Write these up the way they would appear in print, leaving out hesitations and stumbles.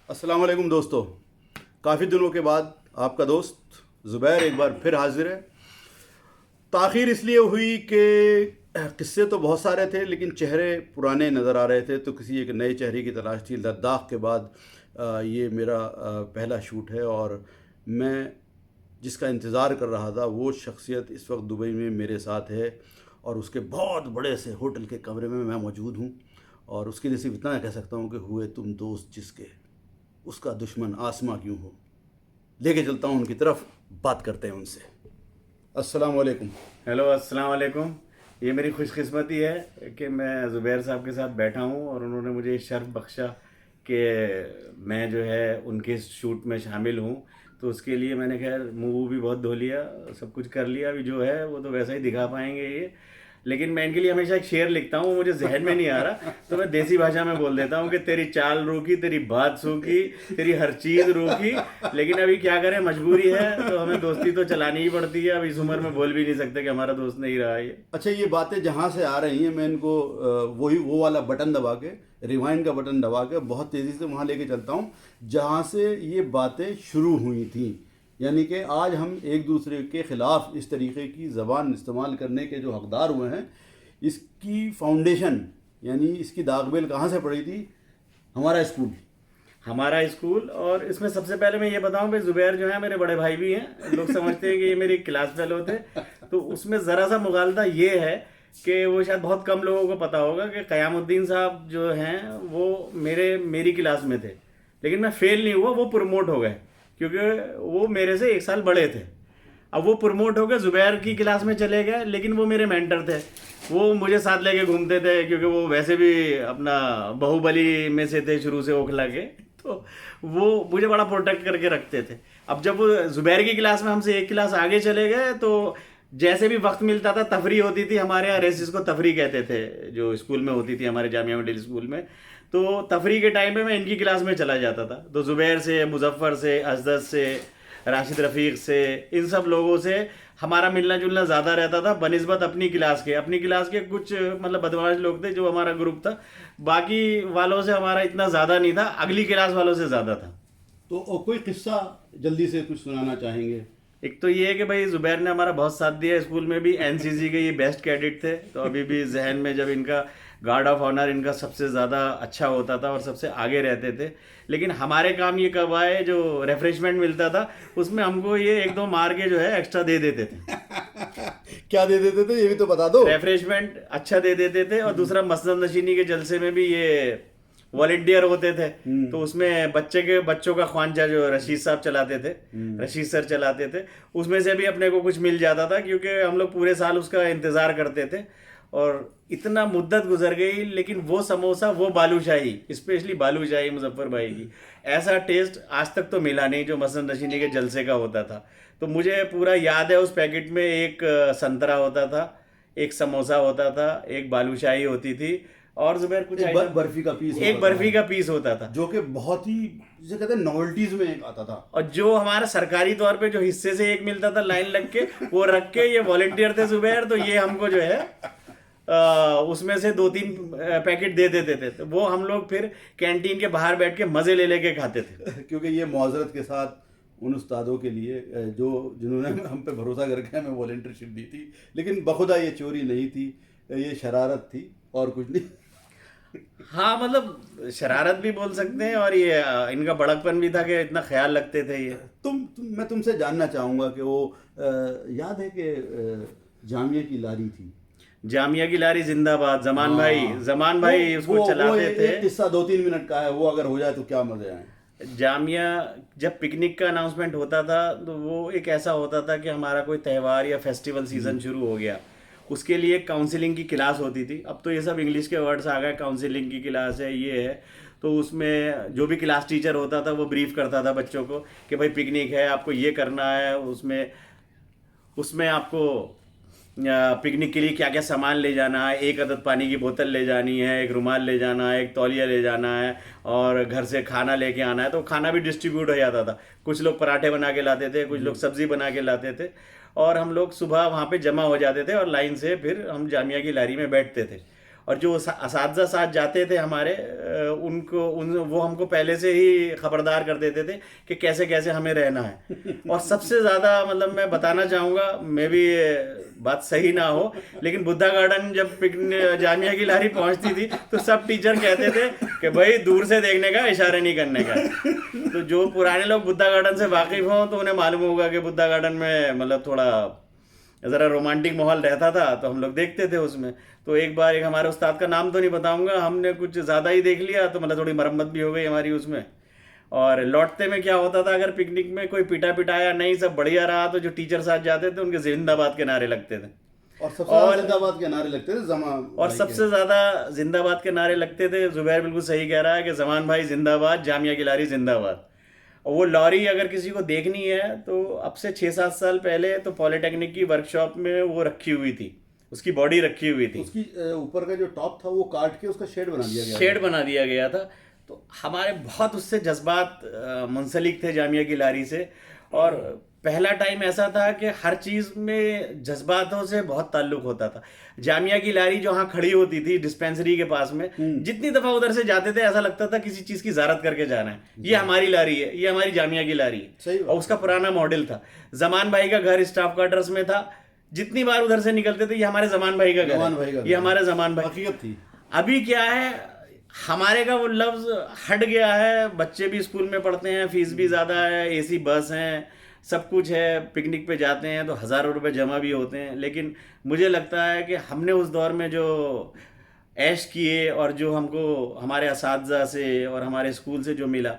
अस्सलाम वालेकुम दोस्तों। काफ़ी दिनों के बाद आपका दोस्त ज़ुबैर एक बार फिर हाजिर है। ताख़ीर इसलिए हुई कि किस्से तो बहुत सारे थे लेकिन चेहरे पुराने नज़र आ रहे थे, तो किसी एक नए चेहरे की तलाश थी। लद्दाख के बाद ये मेरा पहला शूट है और मैं जिसका इंतज़ार कर रहा था वो शख्सियत इस वक्त दुबई में मेरे साथ है और उसके बहुत बड़े से होटल के कमरे में मैं मौजूद हूँ। और उसके लिए सिर्फ इतना कह सकता हूँ कि हुए तुम दोस्त जिसके, उसका दुश्मन आसमां क्यों हो। लेके चलता हूँ उनकी तरफ, बात करते हैं उनसे। अस्सलाम वालेकुम। हेलो, अस्सलाम वालेकुम। ये मेरी खुशकिस्मती है कि मैं ज़ुबैर साहब के साथ बैठा हूँ और उन्होंने मुझे ये शर्फ बख्शा कि मैं जो है उनके शूट में शामिल हूँ। तो उसके लिए मैंने खैर मुँह भी बहुत धो लिया, सब कुछ कर लिया। अभी जो है वो तो वैसा ही दिखा पाएंगे ये, लेकिन मैं इनके लिए हमेशा एक शेर लिखता हूँ, वो मुझे जहन में नहीं आ रहा, तो मैं देसी भाषा में बोल देता हूँ कि तेरी चाल रूखी, तेरी बात सूखी, तेरी हर चीज़ रूखी। लेकिन अभी क्या करें, मजबूरी है, तो हमें दोस्ती तो चलानी ही पड़ती है। अब इस उम्र में बोल भी नहीं सकते कि हमारा दोस्त नहीं रहा ये। अच्छा, ये बातें जहाँ से आ रही हैं मैं इनको वो वाला बटन दबा के, रिवाइंड का बटन दबा के बहुत तेज़ी से वहाँ लेके चलता हूँ जहाँ से ये बातें शुरू हुई थी। यानी कि आज हम एक दूसरे के ख़िलाफ़ इस तरीके की ज़बान इस्तेमाल करने के जो हकदार हुए हैं, इसकी फाउंडेशन यानी इसकी दागबेल कहाँ से पड़ी थी? हमारा स्कूल। और इसमें सबसे पहले मैं ये बताऊं भाई, ज़ुबैर जो है मेरे बड़े भाई भी हैं। लोग समझते हैं कि ये मेरी क्लास फेलो थे, तो उसमें ज़रा सा मुगालता ये है कि वो शायद बहुत कम लोगों को पता होगा कि क़यामुद्दीन साहब जो हैं वो मेरी क्लास में थे। लेकिन मैं फेल नहीं हुआ, वो प्रमोट हो गए, क्योंकि वो मेरे से एक साल बड़े थे। अब वो प्रमोट हो गए, ज़ुबैर की क्लास में चले गए, लेकिन वो मेरे मेंटर थे। वो मुझे साथ लेके घूमते थे, क्योंकि वो वैसे भी अपना बाहुबली में से थे शुरू से, ओखला के। तो वो मुझे बड़ा प्रोटेक्ट करके रखते थे। अब जब वो ज़ुबैर की क्लास में हमसे एक क्लास आगे चले गए, तो जैसे भी वक्त मिलता था, तफरी होती थी हमारे यहाँ, रेसिस को तफरी कहते थे, जो स्कूल में होती थी हमारे जामिया मिडिल स्कूल में। तो तफरी के टाइम पे मैं इनकी क्लास में चला जाता था। तो ज़ुबैर से, मुजफ्फ़र से, अजदत से, राशिद रफ़ीक से, इन सब लोगों से हमारा मिलना जुलना ज़्यादा रहता था बनिस्बत अपनी क्लास के कुछ मतलब बदमाश लोग थे जो हमारा ग्रुप था। बाकी वालों से हमारा इतना ज़्यादा नहीं था, अगली क्लास वालों से ज़्यादा था। तो कोई किस्सा जल्दी से कुछ सुनाना चाहेंगे? एक तो ये है कि भाई ज़ुबैर ने हमारा बहुत साथ दिया स्कूल में भी। एनसीसी के ये बेस्ट कैडेट थे, तो अभी भी जहन में जब इनका गार्ड ऑफ ऑनर इनका सबसे ज़्यादा अच्छा होता था और सबसे आगे रहते थे। लेकिन हमारे काम ये कब आए, जो रेफ्रेशमेंट मिलता था उसमें हमको ये एक दो मार के जो है एक्स्ट्रा दे देते थे। क्या दे देते थे ये भी तो बता दो। रेफ्रेशमेंट अच्छा दे देते थे, और दूसरा मसनद नशीनी के जलसे में भी ये वॉलेंटियर होते थे। तो उसमें बच्चों का ख्वांचा जो रशीद साहब चलाते थे, रशीद सर चलाते थे, उसमें से भी अपने को कुछ मिल जाता था, क्योंकि हम लोग पूरे साल उसका इंतज़ार करते थे। और इतना मुद्दत गुजर गई, लेकिन वो समोसा, वो बालूशाही, स्पेशली बालूशाही मुजफ्फर भाई की, ऐसा टेस्ट आज तक तो मिला नहीं जो मसनद नशीनी के जलसे का होता था। तो मुझे पूरा याद है, उस पैकेट में एक संतरा होता था, एक समोसा होता था, एक बालूशाही होती थी, और ज़ुबैर कुछ बर्फी का पीस एक बर्फी का पीस होता था, जो कि बहुत ही जिसे कहते हैं नॉवेल्टीज में एक आता था। और जो हमारा सरकारी तौर पे जो हिस्से से एक मिलता था लाइन लग के, वो रख के, ये वॉलेंटियर थे ज़ुबैर, तो ये हमको जो है उसमें से 2-3 पैकेट दे देते थे। तो वो हम लोग फिर कैंटीन के बाहर बैठ के मज़े ले लेके खाते थे। क्योंकि ये मुआज़रत के साथ उन उस्तादों के लिए जिन्होंने हम पे भरोसा करके हमें वॉलंटियरशिप दी थी, लेकिन बखुदा ये चोरी नहीं थी, ये शरारत थी और कुछ नहीं। हाँ, मतलब शरारत भी बोल सकते हैं, और ये इनका बड़कपन भी था कि इतना ख्याल रखते थे ये। मैं तुमसे जानना चाहूँगा कि वो याद है कि जामिया की लारी थी, जामिया की लारी जिंदाबाद, जमान भाई उसको चलाते थे। एक किस्सा 2-3 मिनट का है, वो अगर हो जाए तो क्या मजे आए। जामिया जब पिकनिक का अनाउंसमेंट होता था, तो वो एक ऐसा होता था कि हमारा कोई त्यौहार या फेस्टिवल सीजन शुरू हो गया, उसके लिए काउंसलिंग की क्लास होती थी। अब तो ये सब इंग्लिश के वर्ड्स आ गए, काउंसलिंग की क्लास है, ये है। तो उसमें जो भी क्लास टीचर होता था वो ब्रीफ करता था बच्चों को कि भाई पिकनिक है, आपको ये करना है। उसमें आपको पिकनिक के लिए क्या क्या सामान ले जाना है, एक अदद पानी की बोतल ले जानी है, एक रुमाल ले जाना है, एक तौलिया ले जाना है, और घर से खाना लेके आना है। तो खाना भी डिस्ट्रीब्यूट हो जाता था, कुछ लोग पराठे बना के लाते थे, कुछ लोग सब्जी बना के लाते थे, और हम लोग सुबह वहाँ पे जमा हो जाते थे और लाइन से फिर हम जामिया की लारी में बैठते थे। और जो असातिज़ा साथ जाते थे हमारे वो हमको पहले से ही खबरदार कर देते थे कि कैसे कैसे हमें रहना है। और सबसे ज़्यादा मतलब मैं बताना चाहूँगा, मैं भी बात सही ना हो, लेकिन बुद्धा गार्डन जब जामिया की लारी पहुँचती थी तो सब टीचर कहते थे कि भाई दूर से देखने का, इशारे नहीं करने का। तो जो पुराने लोग बुद्धा गार्डन से वाकिफ़ हों तो उन्हें मालूम होगा कि बुद्धा गार्डन में मतलब थोड़ा ज़रा रोमांटिक माहौल रहता था, तो हम लोग देखते थे उसमें। तो एक बार एक हमारे उस्ताद का नाम तो नहीं बताऊंगा, हमने कुछ ज़्यादा ही देख लिया, तो मतलब थोड़ी मरम्मत भी हो गई हमारी उसमें। और लौटते में क्या होता था, अगर पिकनिक में कोई पिटाया नहीं, सब बढ़िया रहा, तो जो टीचर साथ जाते थे उनके जिंदाबाद के नारे लगते थे। और सबसे ज़्यादा जिंदाबाद के नारे लगते थे और सबसे ज़्यादा जिंदाबाद के नारे लगते थे, जुबैर बिल्कुल सही कह रहा है कि जमान भाई जिंदाबाद, जामिया की लारी जिंदाबाद। और वो लॉरी अगर किसी को देखनी है तो अब से 6-7 साल पहले तो पॉलिटेक्निक की वर्कशॉप में वो रखी हुई थी, उसकी बॉडी रखी हुई थी। उसकी ऊपर का जो टॉप था वो काट के उसका शेड बना दिया गया था। तो हमारे बहुत उससे जज्बात मुंसलिक थे जामिया की लारी से। और पहला टाइम ऐसा था कि हर चीज़ में जज्बातों से बहुत ताल्लुक होता था। जामिया की लारी जो वहाँ खड़ी होती थी डिस्पेंसरी के पास में, जितनी दफ़ा उधर से जाते थे ऐसा लगता था किसी चीज़ की ज़ारत करके जाना है, ये हमारी लारी है, ये हमारी जामिया की लारी है। और उसका पुराना मॉडल था। जमान भाई का घर स्टाफ क्वार्टर्स में था, जितनी बार उधर से निकलते थे ये हमारे जमान भाई का घर, ये हमारे जमान भाई थी। अभी क्या है, हमारे का वो लफ्ज़ हट गया है, बच्चे भी स्कूल में पढ़ते हैं, फीस भी ज़्यादा है, एसी बस हैं, सब कुछ है, पिकनिक पे जाते हैं तो हज़ारों रुपए जमा भी होते हैं। लेकिन मुझे लगता है कि हमने उस दौर में जो ऐश किए और जो हमको हमारे असातिज़ा से और हमारे स्कूल से जो मिला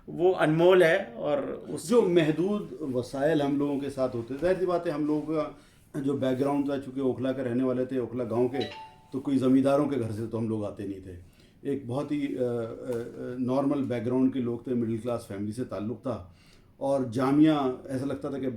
वो अनमोल है। और उस जो महदूद वसाइल हम लोगों के साथ होते, जाहिर सी बात है हम लोगों का जो बैकग्राउंड था, चूँकि ओखला के रहने वाले थे, ओखला गाँव के, तो कोई ज़मींदारों के घर से तो हम लोग आते नहीं थे। एक बहुत ही नॉर्मल बैकग्राउंड के लोग थे, मिडिल क्लास फैमिली से ताल्लुक़ था। और जामिया ऐसा लगता था कि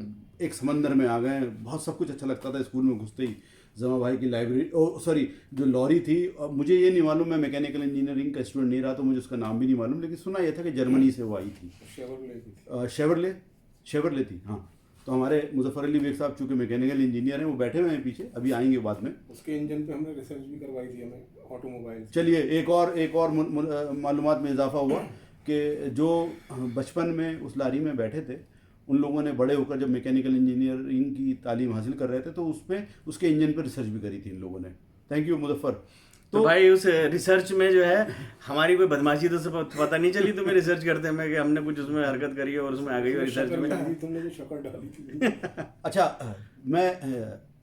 एक समंदर में आ गए, बहुत सब कुछ अच्छा लगता था। स्कूल में घुसते ही जमा भाई की लाइब्रेरी, जो लॉरी थी, मुझे ये नहीं मालूम, मैं मैकेनिकल इंजीनियरिंग का स्टूडेंट नहीं रहा तो मुझे उसका नाम भी नहीं मालूम, लेकिन सुना यह था कि जर्मनी से वो आई थी। शेवरले थी, हाँ। तो हमारे मुजफ्फर अली बेग साहब चूँकि मैकेनिकल इंजीनियर हैं, वो बैठे हुए हैं पीछे, अभी आएंगे बाद में। उसके इंजन पे हमने रिसर्च भी करवाई थी, हमें ऑटोमोबाइल। चलिए एक और मालूमात में इजाफा हुआ कि जो बचपन में उस लारी में बैठे थे, उन लोगों ने बड़े होकर जब मैकेनिकल इंजीनियरिंग की तालीम हासिल कर रहे थे तो उसके इंजन पर रिसर्च भी करी थी इन लोगों ने। Thank you Muzaffar. तो भाई उस रिसर्च में जो है हमारी कोई बदमाशी तो पता नहीं चली तुम्हें रिसर्च करते में कि हमने कुछ उसमें हरकत करी है और उसमें आ गई रिसर्च में। तुमने जो शक्ल डाली थी। अच्छा, मैं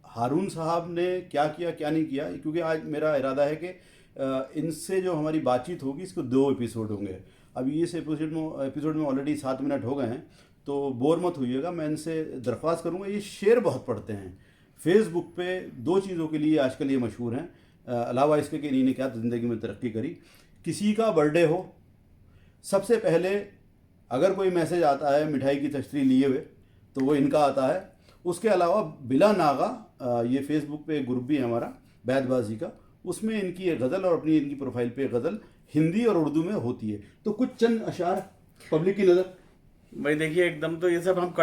हारून साहब ने क्या किया क्या नहीं किया, क्योंकि आज मेरा इरादा है कि इनसे जो हमारी बातचीत होगी इसको 2 एपिसोड होंगे। अभी इस एपिसोड में ऑलरेडी 7 मिनट हो गए हैं, तो बोर मत होइएगा। मैं इनसे दरख्वास्त करूँगा, ये शेर बहुत पढ़ते हैं फेसबुक पे। 2 चीज़ों के लिए आजकल ये मशहूर हैं, अलावा इसके कि इन्होंने क्या ज़िंदगी में तरक्की करी। किसी का बर्थडे हो, सबसे पहले अगर कोई मैसेज आता है मिठाई की तश्तरी लिए हुए तो वो इनका आता है। उसके अलावा बिला नागा, ये फेसबुक पे एक ग्रुप भी है हमारा बैदबाजी का, उसमें इनकी एक गज़ल और अपनी इनकी प्रोफाइल पे गज़ल हिंदी और उर्दू में होती है। तो कुछ चंद अशार पब्लिक की नज़र। भाई देखिए, एकदम तो ये सब हम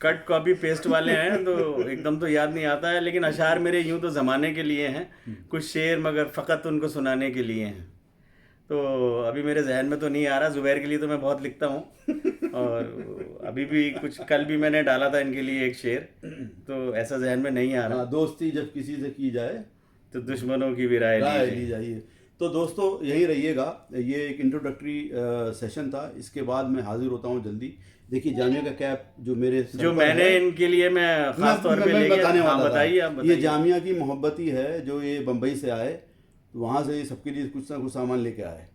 कट कॉपी पेस्ट वाले हैं तो एकदम तो याद नहीं आता है, लेकिन अशार मेरे यूं तो ज़माने के लिए हैं, कुछ शेर मगर फ़कत उनको सुनाने के लिए हैं। तो अभी मेरे जहन में तो नहीं आ रहा। ज़ुबैर के लिए तो मैं बहुत लिखता हूँ और अभी भी कुछ, कल भी मैंने डाला था इनके लिए एक शेर, तो ऐसा जहन में नहीं आ रहा। दोस्ती जब किसी से की जाए तो दुश्मनों की भी राय ली जाइए। तो दोस्तों यहीं रहिएगा, ये एक इंट्रोडक्टरी सेशन था। इसके बाद मैं हाजिर होता हूँ जल्दी। देखिए जामिया का कैप जो मैंने इनके लिए मैं खास तौर पे लेके बताइए आप। ये जामिया की मोहब्बत ही है, जो ये बम्बई से आए तो वहाँ से सबके लिए कुछ ना कुछ सामान लेके आए।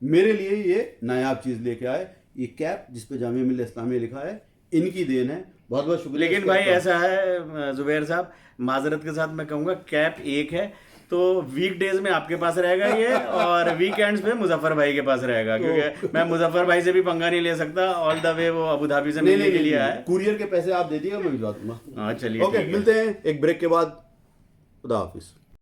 मेरे लिए ये नायाब चीज़ लेके आए, ये कैप जिस पे जामिया मिल्लत इस्लामिया लिखा है, इनकी देन है। बहुत बहुत शुक्रिया। लेकिन भाई ऐसा है ज़ुबैर साहब, माजरत के साथ मैं कहूँगा कैप एक है, तो वीकडेज में आपके पास रहेगा ये और वीकेंड्स पे मुजफ्फर भाई के पास रहेगा, क्योंकि मैं मुजफ्फर भाई से भी पंगा नहीं ले सकता। ऑल द वे वो अबू धाबी से मिलने के लिए आया। कुरियर के पैसे आप दे दिएगा, मैं भिजवा दूंगा। हाँ चलिए, ओके, मिलते हैं एक ब्रेक के बाद। खुदा हाफिज।